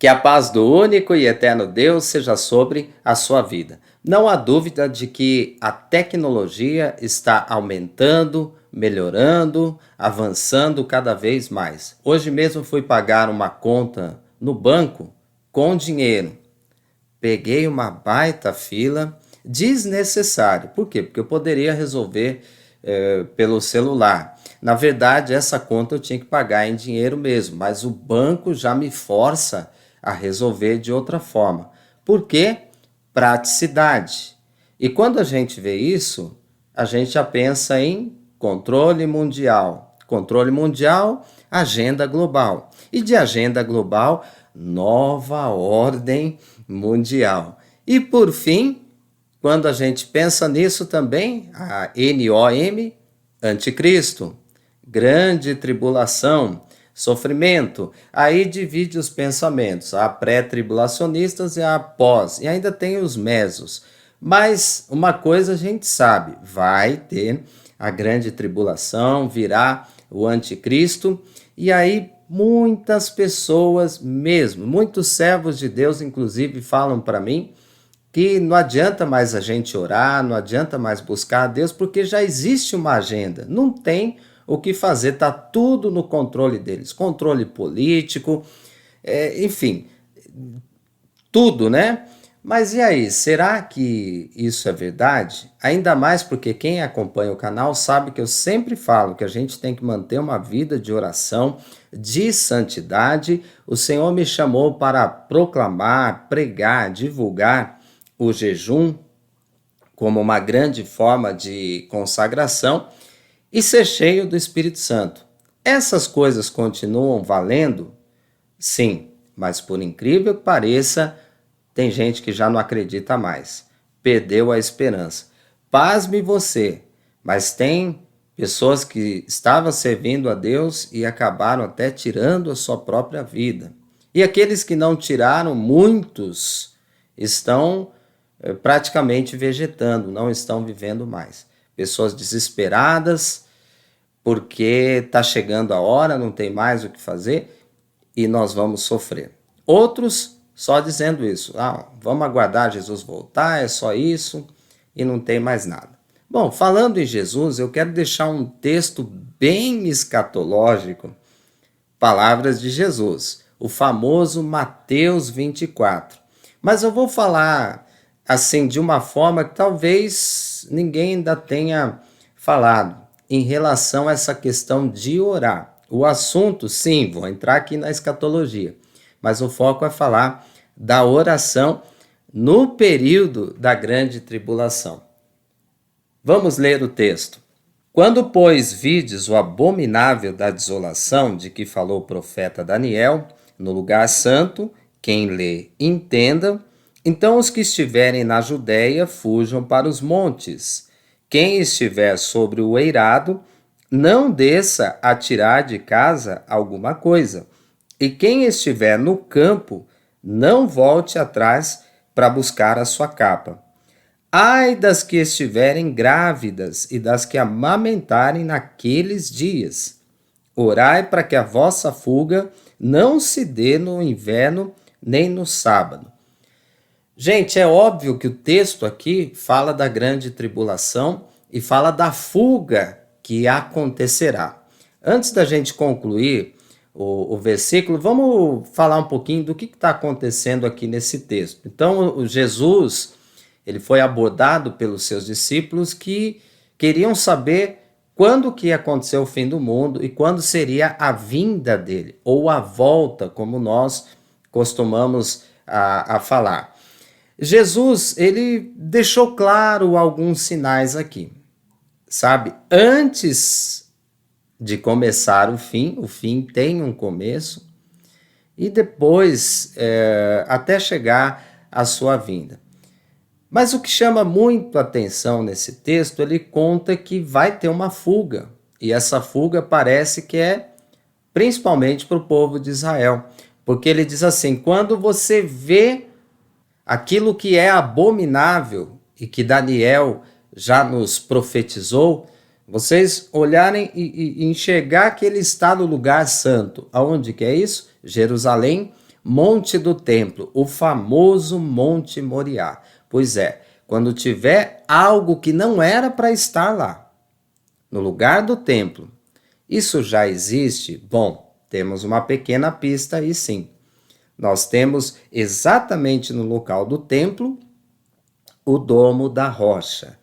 Que a paz do único e eterno Deus seja sobre a sua vida. Não há dúvida de que a tecnologia está aumentando, melhorando, avançando cada vez mais. Hoje mesmo fui pagar uma conta no banco com dinheiro. Peguei uma baita fila desnecessária. Por quê? Porque eu poderia resolver pelo celular. Na verdade, essa conta eu tinha que pagar em dinheiro mesmo, mas o banco já me força a resolver de outra forma. Por quê? Praticidade. E quando a gente vê isso, a gente já pensa em controle mundial. Controle mundial, agenda global. E de agenda global, nova ordem mundial. E por fim, quando a gente pensa nisso também, a NOM, anticristo, grande tribulação, sofrimento. Aí divide os pensamentos, há pré-tribulacionistas e há pós, e ainda tem os mesos. Mas uma coisa a gente sabe, vai ter a grande tribulação, virá o anticristo, e aí muitas pessoas mesmo, muitos servos de Deus inclusive falam para mim que não adianta mais a gente orar, não adianta mais buscar a Deus, porque já existe uma agenda, não tem o que fazer, está tudo no controle deles, controle político, enfim, tudo, né? Mas e aí, será que isso é verdade? Ainda mais porque quem acompanha o canal sabe que eu sempre falo que a gente tem que manter uma vida de oração, de santidade. O Senhor me chamou para proclamar, pregar, divulgar o jejum como uma grande forma de consagração e ser cheio do Espírito Santo. Essas coisas continuam valendo? Sim, mas por incrível que pareça, tem gente que já não acredita mais, perdeu a esperança. Pasme você, mas tem pessoas que estavam servindo a Deus e acabaram até tirando a sua própria vida. E aqueles que não tiraram, muitos estão praticamente vegetando, não estão vivendo mais. Pessoas desesperadas porque está chegando a hora, não tem mais o que fazer e nós vamos sofrer. Outros só dizendo isso, vamos aguardar Jesus voltar, é só isso e não tem mais nada. Bom, falando em Jesus, eu quero deixar um texto bem escatológico, palavras de Jesus, o famoso Mateus 24. Mas eu vou falar assim de uma forma que talvez ninguém ainda tenha falado em relação a essa questão de orar. O assunto, sim, vou entrar aqui na escatologia, mas o foco é falar da oração no período da grande tribulação. Vamos ler o texto. Quando, pois, vides o abominável da desolação de que falou o profeta Daniel, no lugar santo, quem lê entenda, então os que estiverem na Judéia fujam para os montes. Quem estiver sobre o eirado, não desça a tirar de casa alguma coisa. E quem estiver no campo, não volte atrás para buscar a sua capa. Ai das que estiverem grávidas e das que amamentarem naqueles dias. Orai para que a vossa fuga não se dê no inverno nem no sábado. Gente, é óbvio que o texto aqui fala da grande tribulação e fala da fuga que acontecerá. Antes da gente concluir o versículo, vamos falar um pouquinho do que está acontecendo aqui nesse texto. Então, o Jesus, ele foi abordado pelos seus discípulos que queriam saber quando que ia acontecer o fim do mundo e quando seria a vinda dele, ou a volta, como nós costumamos a falar. Jesus, ele deixou claro alguns sinais aqui, sabe? Antes de começar o fim tem um começo, e depois até chegar à sua vinda. Mas o que chama muito a atenção nesse texto, ele conta que vai ter uma fuga, e essa fuga parece que é principalmente para o povo de Israel, porque ele diz assim, quando você vê aquilo que é abominável e que Daniel já nos profetizou, vocês olharem e enxergar que ele está no lugar santo. Aonde que é isso? Jerusalém, Monte do Templo, o famoso Monte Moriá. Pois é, quando tiver algo que não era para estar lá, no lugar do templo, isso já existe? Bom, temos uma pequena pista aí sim. Nós temos exatamente no local do templo o Domo da Rocha.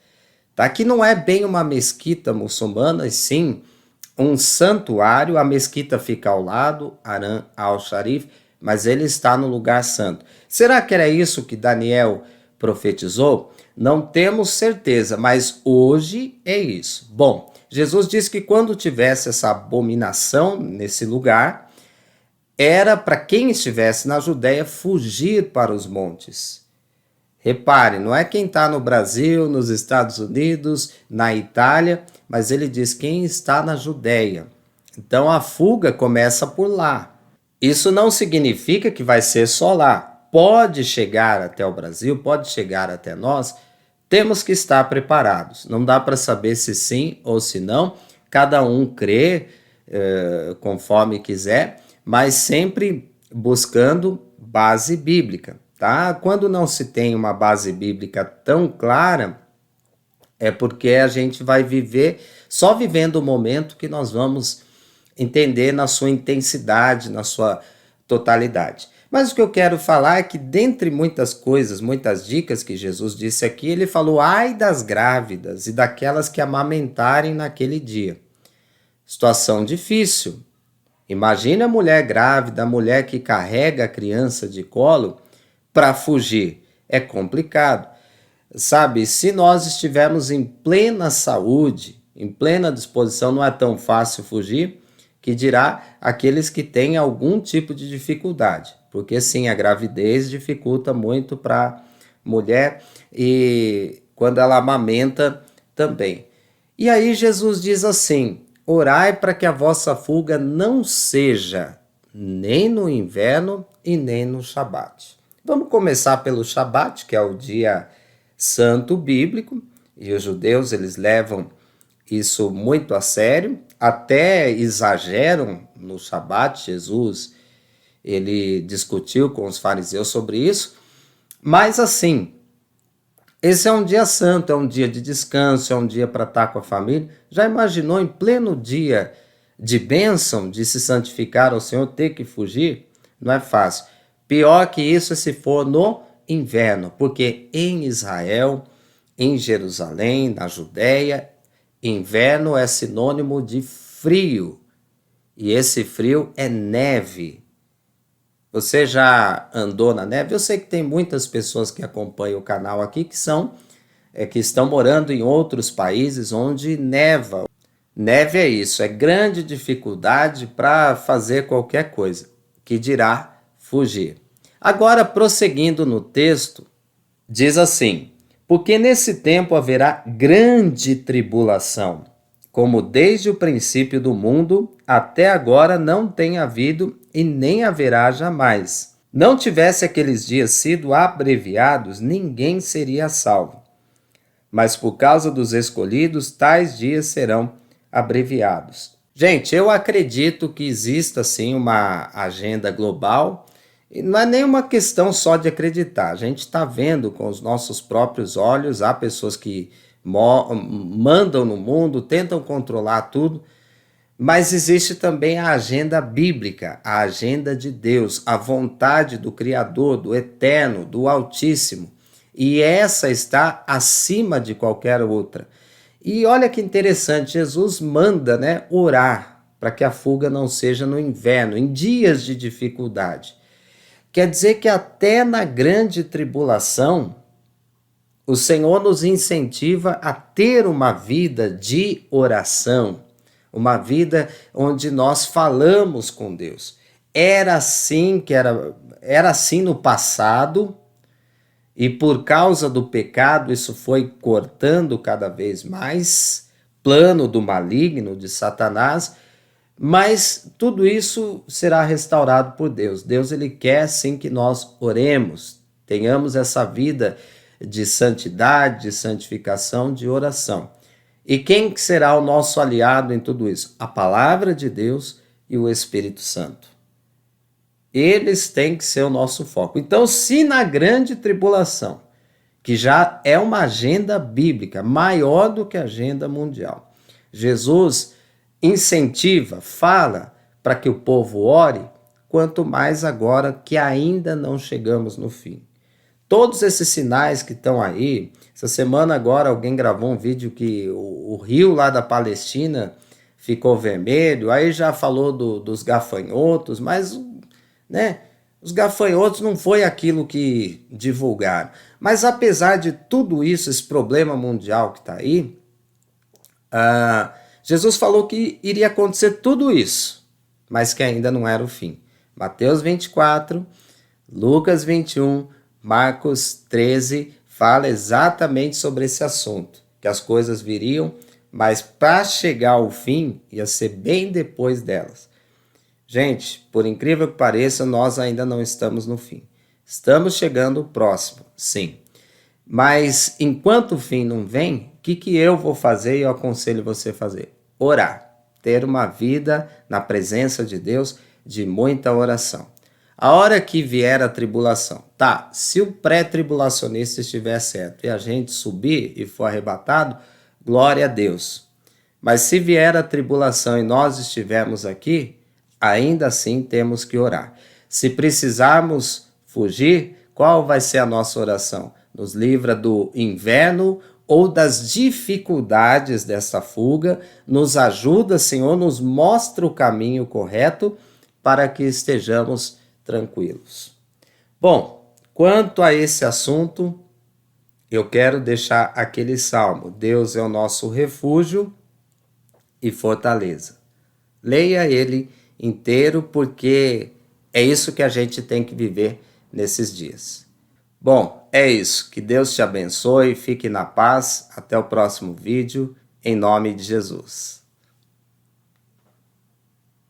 Tá? Que não é bem uma mesquita muçulmana, e sim um santuário. A mesquita fica ao lado, Haram al-Sharif, mas ele está no lugar santo. Será que era isso que Daniel profetizou? Não temos certeza, mas hoje é isso. Bom, Jesus disse que quando tivesse essa abominação nesse lugar, era para quem estivesse na Judéia fugir para os montes. Repare, não é quem está no Brasil, nos Estados Unidos, na Itália, mas ele diz quem está na Judéia. Então a fuga começa por lá. Isso não significa que vai ser só lá. Pode chegar até o Brasil, pode chegar até nós. Temos que estar preparados. Não dá para saber se sim ou se não. Cada um crê conforme quiser, mas sempre buscando base bíblica. Tá? Quando não se tem uma base bíblica tão clara, é porque a gente vai viver, só vivendo o momento que nós vamos entender na sua intensidade, na sua totalidade. Mas o que eu quero falar é que, dentre muitas coisas, muitas dicas que Jesus disse aqui, ele falou: ai das grávidas e daquelas que amamentarem naquele dia. Situação difícil. Imagine a mulher grávida, a mulher que carrega a criança de colo, para fugir. É complicado. Sabe, se nós estivermos em plena saúde, em plena disposição, não é tão fácil fugir, que dirá aqueles que têm algum tipo de dificuldade. Porque sim, a gravidez dificulta muito para a mulher e quando ela amamenta também. E aí Jesus diz assim: orai para que a vossa fuga não seja nem no inverno e nem no Shabat. Vamos começar pelo Shabat, que é o dia santo bíblico, e os judeus eles levam isso muito a sério, até exageram no Shabat. Jesus ele discutiu com os fariseus sobre isso, mas assim, esse é um dia santo, é um dia de descanso, é um dia para estar com a família. Já imaginou em pleno dia de bênção, de se santificar ao Senhor, ter que fugir? Não é fácil. Pior que isso é se for no inverno, porque em Israel, em Jerusalém, na Judéia, inverno é sinônimo de frio. E esse frio é neve. Você já andou na neve? Eu sei que tem muitas pessoas que acompanham o canal aqui que estão morando em outros países onde neva. Neve é isso, é grande dificuldade para fazer qualquer coisa, que dirá fugir. Agora, prosseguindo no texto, diz assim: porque nesse tempo haverá grande tribulação, como desde o princípio do mundo até agora não tem havido e nem haverá jamais. Não tivesse aqueles dias sido abreviados, ninguém seria salvo. Mas por causa dos escolhidos, tais dias serão abreviados. Gente, eu acredito que exista sim uma agenda global, e não é nem uma questão só de acreditar. A gente está vendo com os nossos próprios olhos, há pessoas que mandam no mundo, tentam controlar tudo, mas existe também a agenda bíblica, a agenda de Deus, a vontade do Criador, do Eterno, do Altíssimo. E essa está acima de qualquer outra. E olha que interessante, Jesus manda, orar para que a fuga não seja no inverno, em dias de dificuldade. Quer dizer que até na grande tribulação, o Senhor nos incentiva a ter uma vida de oração, uma vida onde nós falamos com Deus. Era assim no passado, e por causa do pecado isso foi cortando cada vez mais, plano do maligno, de Satanás, mas tudo isso será restaurado por Deus. Deus ele quer sim que nós oremos, tenhamos essa vida de santidade, de santificação, de oração. E quem será o nosso aliado em tudo isso? A palavra de Deus e o Espírito Santo. Eles têm que ser o nosso foco. Então, se na grande tribulação, que já é uma agenda bíblica maior do que a agenda mundial, Jesus incentiva, fala para que o povo ore, quanto mais agora que ainda não chegamos no fim. Todos esses sinais que estão aí, essa semana agora alguém gravou um vídeo que o rio lá da Palestina ficou vermelho, aí já falou dos gafanhotos, mas, né, os gafanhotos não foi aquilo que divulgaram. Mas apesar de tudo isso, esse problema mundial que está aí, Jesus falou que iria acontecer tudo isso, mas que ainda não era o fim. Mateus 24, Lucas 21, Marcos 13 fala exatamente sobre esse assunto, que as coisas viriam, mas para chegar ao fim ia ser bem depois delas. Gente, por incrível que pareça, nós ainda não estamos no fim. Estamos chegando próximo, sim. Mas enquanto o fim não vem, o que eu vou fazer e eu aconselho você a fazer? Orar. Ter uma vida na presença de Deus de muita oração. A hora que vier a tribulação, tá, se o pré-tribulacionista estiver certo e a gente subir e for arrebatado, glória a Deus. Mas se vier a tribulação e nós estivermos aqui, ainda assim temos que orar. Se precisarmos fugir, qual vai ser a nossa oração? Nos livra do inverno ou das dificuldades dessa fuga, nos ajuda, Senhor, nos mostra o caminho correto para que estejamos tranquilos. Bom, quanto a esse assunto, eu quero deixar aquele salmo: Deus é o nosso refúgio e fortaleza. Leia ele inteiro, porque é isso que a gente tem que viver nesses dias. Bom, é isso. Que Deus te abençoe, fique na paz. Até o próximo vídeo, em nome de Jesus.